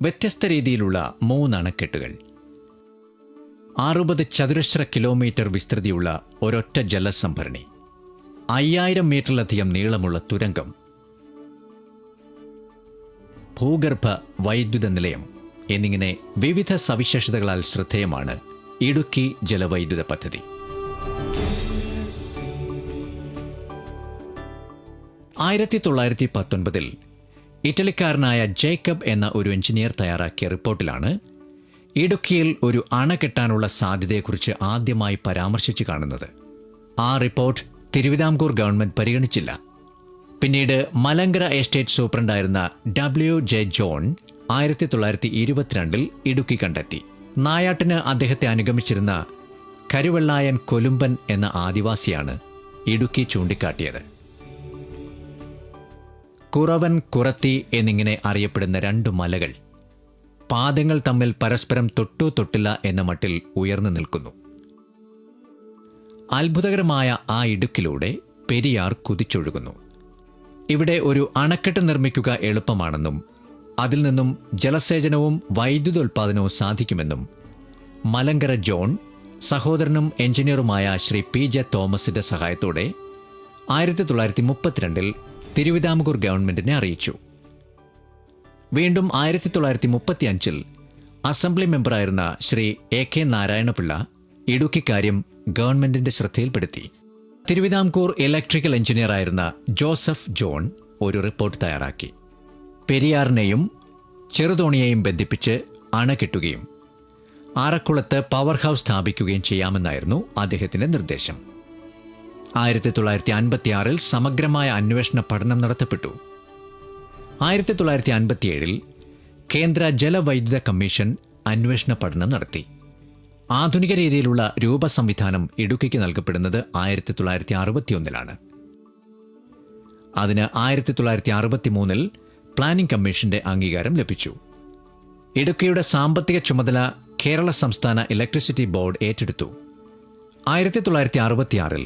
വ്യത്യസ്ത രീതിയിലുള്ള 3 അണക്കെട്ടുകൾ, 60 ചതുരശ്ര കിലോമീറ്റർ വിസ്തൃതിയുള്ള ഒരൊറ്റ ജലസംഭരണി, 5000 മീറ്ററിലധികം നീളമുള്ള തുരങ്കം, ഭൂഗർഭ വൈദ്യുത നിലയം എന്നിങ്ങനെ വിവിധ സവിശേഷതകളാൽ ശ്രദ്ധേയമാണ് ഇടുക്കി ജലവൈദ്യുത പദ്ധതി. 1919 ഇറ്റലിക്കാരനായ ജേക്കബ് എന്ന ഒരു എഞ്ചിനീയർ തയ്യാറാക്കിയ റിപ്പോർട്ടിലാണ് ഇടുക്കിയിൽ ഒരു അണ കെട്ടാനുള്ള സാധ്യതയെക്കുറിച്ച് ആദ്യമായി പരാമർശിച്ചു കാണുന്നത്. ആ റിപ്പോർട്ട് തിരുവിതാംകൂർ ഗവൺമെന്റ് പരിഗണിച്ചില്ല. പിന്നീട് മലങ്കര എസ്റ്റേറ്റ് സൂപ്രണ്ടായിരുന്ന W.J. ജോൺ 1922 ഇടുക്കി കണ്ടെത്തി. നായാട്ടിന് അദ്ദേഹത്തെ അനുഗമിച്ചിരുന്ന കരുവെള്ളായൻ കൊലുമ്പൻ എന്ന ആദിവാസിയാണ് ഇടുക്കി ചൂണ്ടിക്കാട്ടിയത്. കുറവൻ, കുറത്തി എന്നിങ്ങനെ അറിയപ്പെടുന്ന 2 മലകൾ പാദങ്ങൾ തമ്മിൽ പരസ്പരം തൊട്ടു തൊട്ടില്ല എന്ന മട്ടിൽ ഉയർന്നു നിൽക്കുന്നു. അത്ഭുതകരമായ ആ ഇടുക്കിലൂടെ പെരിയാർ കുതിച്ചൊഴുകുന്നു. ഇവിടെ ഒരു അണക്കെട്ട് നിർമ്മിക്കുക എളുപ്പമാണെന്നും അതിൽ നിന്നും ജലസേചനവും വൈദ്യുതോൽപാദനവും സാധിക്കുമെന്നും മലങ്കര ജോൺ സഹോദരനും എഞ്ചിനീയറുമായ ശ്രീ P.J. തോമസിന്റെ സഹായത്തോടെ 1932 തിരുവിതാംകൂർ ഗവൺമെന്റിനെ അറിയിച്ചു. വീണ്ടും 1935 അസംബ്ലി മെമ്പറായിരുന്ന ശ്രീ A.K. നാരായണപിള്ള ഇടുക്കി കാര്യം ഗവൺമെന്റിന്റെ ശ്രദ്ധയിൽപ്പെടുത്തി. തിരുവിതാംകൂർ ഇലക്ട്രിക്കൽ എഞ്ചിനീയറായിരുന്ന ജോസഫ് ജോൺ ഒരു റിപ്പോർട്ട് തയ്യാറാക്കി. പെരിയാറിനെയും ചെറുതോണിയെയും ബന്ധിപ്പിച്ച് അണ കെട്ടുകയും ആറക്കുളത്ത് പവർ ഹൗസ് സ്ഥാപിക്കുകയും ചെയ്യാമെന്നായിരുന്നു അദ്ദേഹത്തിന്റെ നിർദ്ദേശം. 1956 സമഗ്രമായ അന്വേഷണ പഠനം നടത്തപ്പെട്ടു. 1957 കേന്ദ്ര ജലവൈദ്യുത കമ്മീഷൻ അന്വേഷണ പഠനം നടത്തി. ആധുനിക രീതിയിലുള്ള രൂപസംവിധാനം ഇടുക്കിക്ക് നൽകപ്പെടുന്നത് 1961 അതിന് 1963 പ്ലാനിംഗ് കമ്മീഷന്റെ അംഗീകാരം ലഭിച്ചു. ഇടുക്കിയുടെ സാമ്പത്തിക ചുമതല കേരള സംസ്ഥാന ഇലക്ട്രിസിറ്റി ബോർഡ് ഏറ്റെടുത്തു. 1966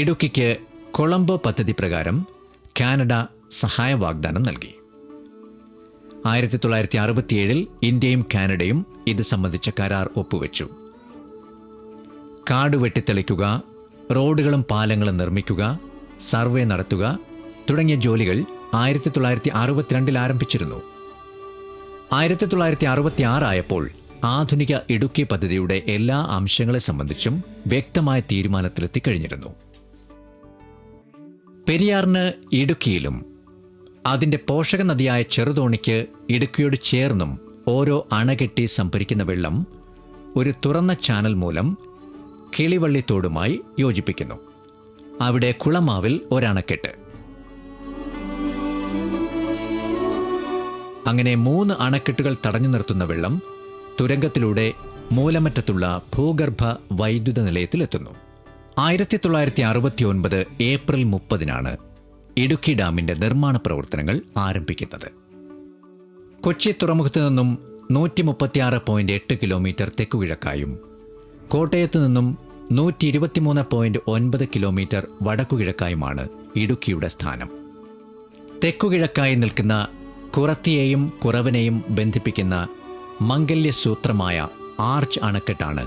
ഇടുക്കിക്ക് കൊളംബോ പദ്ധതി പ്രകാരം കാനഡ സഹായ വാഗ്ദാനം നൽകി. 1967 ഇന്ത്യയും കാനഡയും ഇത് സംബന്ധിച്ച കരാർ ഒപ്പുവെച്ചു. കാട് വെട്ടിത്തെളിക്കുക, റോഡുകളും പാലങ്ങളും നിർമ്മിക്കുക, സർവേ നടത്തുക തുടങ്ങിയ ജോലികൾ 1962 ആരംഭിച്ചിരുന്നു. 1966 ആയപ്പോൾ ആധുനിക ഇടുക്കി പദ്ധതിയുടെ എല്ലാ അംശങ്ങളെ സംബന്ധിച്ചും വ്യക്തമായ തീരുമാനത്തിലെത്തിക്കഴിഞ്ഞിരുന്നു. പെരിയാറിന് ഇടുക്കിയിലും അതിന്റെ പോഷക നദിയായ ചെറുതോണിക്ക് ഇടുക്കിയോട് ചേർന്നും ഓരോ അണകെട്ടി സംഭരിക്കുന്ന വെള്ളം ഒരു തുറന്ന ചാനൽ മൂലം കിളിവള്ളിത്തോടുമായി യോജിപ്പിക്കുന്നു. അവിടെ കുളമാവിൽ ഒരണക്കെട്ട്. അങ്ങനെ 3 അണക്കെട്ടുകൾ തടഞ്ഞു നിർത്തുന്ന വെള്ളം തുരങ്കത്തിലൂടെ മൂലമറ്റത്തുള്ള ഭൂഗർഭ വൈദ്യുത നിലയത്തിലെത്തുന്നു. 1969 ഏപ്രിൽ 30 ഇടുക്കി ഡാമിന്റെ നിർമ്മാണ പ്രവർത്തനങ്ങൾ ആരംഭിക്കുന്നത്. കൊച്ചി തുറമുഖത്തു നിന്നും 136.8 കിലോമീറ്റർ തെക്കുകിഴക്കായും കോട്ടയത്തു നിന്നും 123.9 കിലോമീറ്റർ വടക്കുകിഴക്കായുമാണ് ഇടുക്കിയുടെ സ്ഥാനം. തെക്കുകിഴക്കായി നിൽക്കുന്ന കുറത്തിയെയും കുറവനെയും ബന്ധിപ്പിക്കുന്ന മംഗല്യസൂത്രമായ ആർച്ച് അണക്കെട്ടാണ്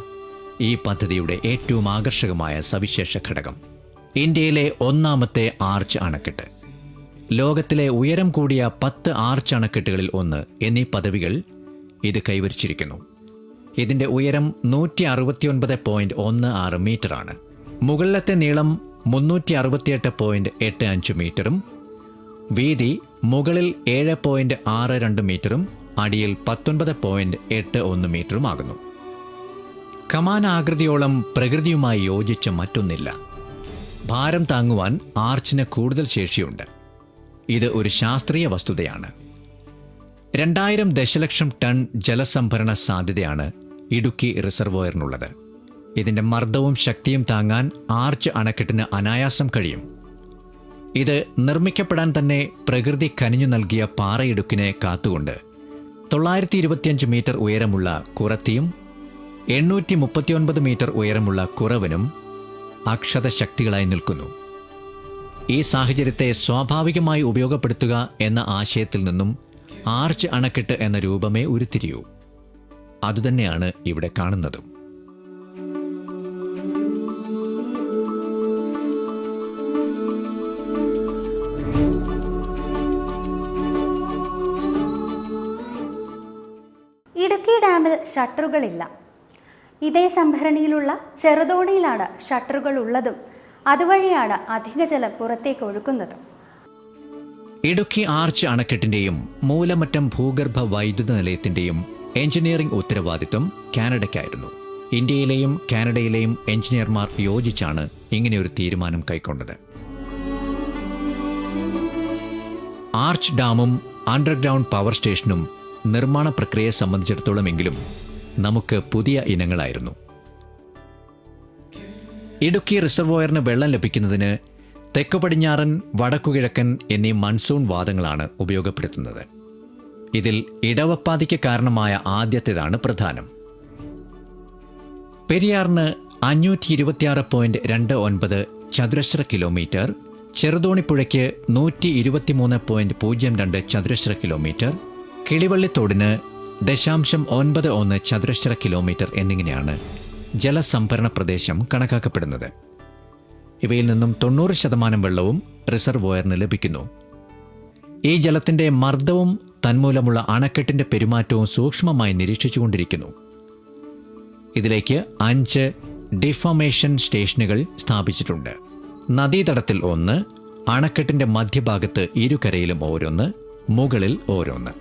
ഈ പദ്ധതിയുടെ ഏറ്റവും ആകർഷകമായ സവിശേഷ ഘടകം. ഇന്ത്യയിലെ 1ാമത്തെ ആർച്ച് അണക്കെട്ട്, ലോകത്തിലെ ഉയരം കൂടിയ 10 ആർച്ച് അണക്കെട്ടുകളിൽ ഒന്ന് എന്നീ പദവികൾ ഇത് കൈവരിച്ചിരിക്കുന്നു. ഇതിന്റെ ഉയരം 169.16 മീറ്ററാണ്. മുകളിലത്തെ നീളം 368.85 മീറ്ററും വീതി മുകളിൽ 7.62 മീറ്ററും അടിയിൽ 19.81 മീറ്ററുമാകുന്നു. കമാനാകൃതിയോളം പ്രകൃതിയുമായി യോജിച്ച മറ്റൊന്നില്ല. ഭാരം താങ്ങുവാൻ ആർച്ചിന് കൂടുതൽ ശേഷിയുണ്ട്. ഇത് ഒരു ശാസ്ത്രീയ വസ്തുതയാണ്. 2000 ദശലക്ഷം ടൺ ജലസംഭരണ സാധ്യതയാണ് ഇടുക്കി റിസർവോയറിനുള്ളത്. ഇതിന്റെ മർദ്ദവും ശക്തിയും താങ്ങാൻ ആർച്ച് അണക്കെട്ടിന് അനായാസം കഴിയും. ഇത് നിർമ്മിക്കപ്പെടാൻ തന്നെ പ്രകൃതി കനിഞ്ഞു നൽകിയ പാറയിടുക്കിനെ കാത്തുകൊണ്ട് 925 മീറ്റർ ഉയരമുള്ള കുറത്തിയും 839 മീറ്റർ ഉയരമുള്ള കുറവനും അക്ഷതശക്തികളായി നിൽക്കുന്നു. ഈ സാഹചര്യത്തെ സ്വാഭാവികമായി ഉപയോഗപ്പെടുത്തുക എന്ന ആശയത്തിൽ നിന്നും ആർച്ച് അണക്കെട്ട് എന്ന രൂപമേ ഉരുത്തിരിയൂ. അതുതന്നെയാണ് ഇവിടെ കാണുന്നതും. ഇടുക്കി ഡാമിൽ ഷട്ടറുകളില്ല. ഇതേ സംഭരണിയിലുള്ള ചെറുതോണിയിലാണ് ഷട്ടറുകൾ ഉള്ളതും അതുവഴിയാണ് അധിക ജലം പുറത്തേക്ക് ഒഴുക്കുന്നതും. ഇടുക്കി ആർച്ച് അണക്കെട്ടിന്റെയും മൂലമറ്റം ഭൂഗർഭ വൈദ്യുത നിലയത്തിന്റെയും എഞ്ചിനീയറിംഗ് ഉത്തരവാദിത്വം കാനഡയ്ക്കായിരുന്നു. ഇന്ത്യയിലെയും കാനഡയിലെയും എഞ്ചിനീയർമാർ യോജിച്ചാണ് ഇങ്ങനെയൊരു തീരുമാനം കൈക്കൊണ്ടത്. ആർച്ച് ഡാമും അണ്ടർഗ്രൗണ്ട് പവർ സ്റ്റേഷനും നിർമ്മാണ പ്രക്രിയയെ സംബന്ധിച്ചിടത്തോളമെങ്കിലും നമുക്ക് പുതിയ ഇനങ്ങളായിരുന്നു. ഇടുക്കി റിസർവോയറിന് വെള്ളം ലഭിക്കുന്നതിന് തെക്കു പടിഞ്ഞാറൻ, വടക്കുകിഴക്കൻ എന്നീ മൺസൂൺ വാദങ്ങളാണ് ഉപയോഗപ്പെടുത്തുന്നത്. ഇതിൽ ഇടവപ്പാതിക്ക് കാരണമായ ആദ്യത്തേതാണ് പ്രധാനം. പെരിയാറിന് 526.29 ചതുരശ്ര കിലോമീറ്റർ, ചെറുതോണിപ്പുഴയ്ക്ക് 123.02 ചതുരശ്ര കിലോമീറ്റർ, കിളിവള്ളിത്തോടിന് 0.91 ചതുരശ്ര കിലോമീറ്റർ എന്നിങ്ങനെയാണ് ജലസംഭരണ പ്രദേശം കണക്കാക്കപ്പെടുന്നത്. ഇവയിൽ നിന്നും 90% വെള്ളവും റിസർവോയറിന് ലഭിക്കുന്നു. ഈ ജലത്തിന്റെ മർദ്ദവും തന്മൂലമുള്ള അണക്കെട്ടിന്റെ പെരുമാറ്റവും സൂക്ഷ്മമായി നിരീക്ഷിച്ചുകൊണ്ടിരിക്കുന്നു. ഇതിലേക്ക് 5 ഡിഫോമേഷൻ സ്റ്റേഷനുകൾ സ്ഥാപിച്ചിട്ടുണ്ട്. നദീതടത്തിൽ 1, അണക്കെട്ടിന്റെ മധ്യഭാഗത്ത് ഇരുകരയിലും ഓരോന്ന്, മുകളിൽ ഓരോന്ന്.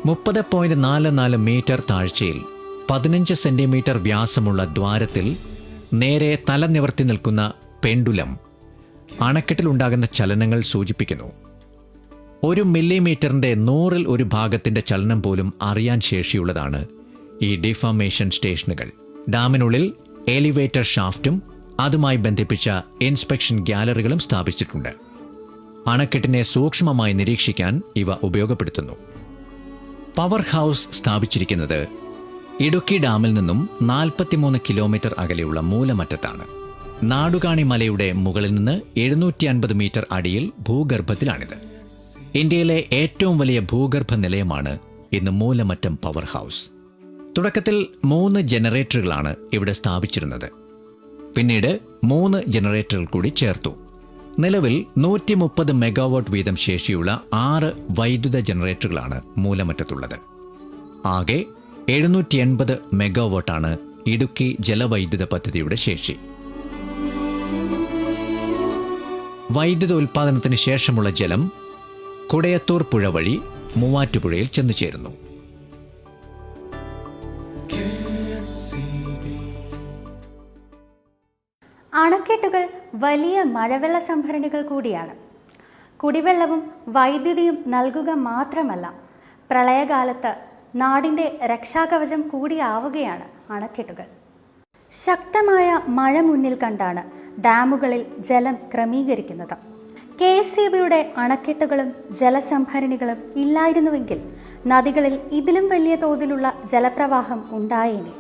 30.44 മീറ്റർ താഴ്ചയിൽ 15 സെന്റിമീറ്റർ വ്യാസമുള്ള ദ്വാരത്തിൽ നേരെ തല നിവർത്തി നിൽക്കുന്ന പെൻഡുലം അണക്കെട്ടിലുണ്ടാകുന്ന ചലനങ്ങൾ സൂചിപ്പിക്കുന്നു. 1 മില്ലിമീറ്ററിന്റെ 100ൽ 1 ഭാഗത്തിന്റെ ചലനം പോലും അറിയാൻ ശേഷിയുള്ളതാണ് ഈ ഡിഫോമേഷൻ സ്റ്റേഷനുകൾ. ഡാമിനുള്ളിൽ എലിവേറ്റർ ഷാഫ്റ്റും അതുമായി ബന്ധിപ്പിച്ച ഇൻസ്പെക്ഷൻ ഗ്യാലറികളും സ്ഥാപിച്ചിട്ടുണ്ട്. അണക്കെട്ടിനെ സൂക്ഷ്മമായി നിരീക്ഷിക്കാൻ ഇവ ഉപയോഗപ്പെടുത്തുന്നു. പവർ ഹൗസ് സ്ഥാപിച്ചിരിക്കുന്നത് ഇടുക്കി ഡാമിൽ നിന്നും 43 കിലോമീറ്റർ അകലെയുള്ള മൂലമറ്റത്താണ്. നാടുകാണി മലയുടെ മുകളിൽ നിന്ന് 750 മീറ്റർ അടിയിൽ ഭൂഗർഭത്തിലാണിത്. ഇന്ത്യയിലെ ഏറ്റവും വലിയ ഭൂഗർഭ നിലയമാണ് ഇന്ന് മൂലമറ്റം പവർ ഹൗസ്. തുടക്കത്തിൽ 3 ജനറേറ്ററുകളാണ് ഇവിടെ സ്ഥാപിച്ചിരുന്നത്. പിന്നീട് 3 ജനറേറ്ററുകൾ കൂടി ചേർത്തു. നിലവിൽ 130 മെഗാവാട്ട് വീതം ശേഷിയുള്ള 6 വൈദ്യുത ജനറേറ്ററുകളാണ് മൂലമറ്റത്തുള്ളത്. ആകെ 780 മെഗാവാട്ടാണ് ഇടുക്കി ജലവൈദ്യുത പദ്ധതിയുടെ ശേഷി. വൈദ്യുത ഉൽപ്പാദനത്തിന് ശേഷമുള്ള ജലം കുടയത്തൂർ പുഴ വഴി മൂവാറ്റുപുഴയിൽ ചെന്നു ചേരുന്നു. അണക്കെട്ടുകൾ വലിയ മഴവെള്ള സംഭരണികൾ കൂടിയാണ്. കുടിവെള്ളവും വൈദ്യുതിയും നൽകുക മാത്രമല്ല, പ്രളയകാലത്ത് നാടിൻ്റെ രക്ഷാകവചം കൂടിയാവുകയാണ് അണക്കെട്ടുകൾ. ശക്തമായ മഴ മുന്നിൽ കണ്ടാണ് ഡാമുകളിൽ ജലം ക്രമീകരിക്കുന്നത്. KSEBയുടെ അണക്കെട്ടുകളും ജലസംഭരണികളും ഇല്ലായിരുന്നുവെങ്കിൽ നദികളിൽ ഇതിലും വലിയ തോതിലുള്ള ജലപ്രവാഹം ഉണ്ടായേനെ.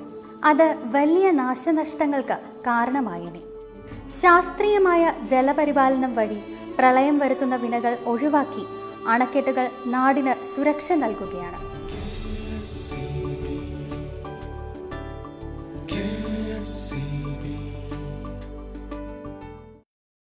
അത് വലിയ നാശനഷ്ടങ്ങൾക്ക് കാരണമായേനെ. ശാസ്ത്രീയമായ ജലപരിപാലനം വഴി പ്രളയം വരുത്തുന്ന വിനകൾ ഒഴിവാക്കി അണക്കെട്ടുകൾ നാടിന് സുരക്ഷ നൽകുകയാണ്.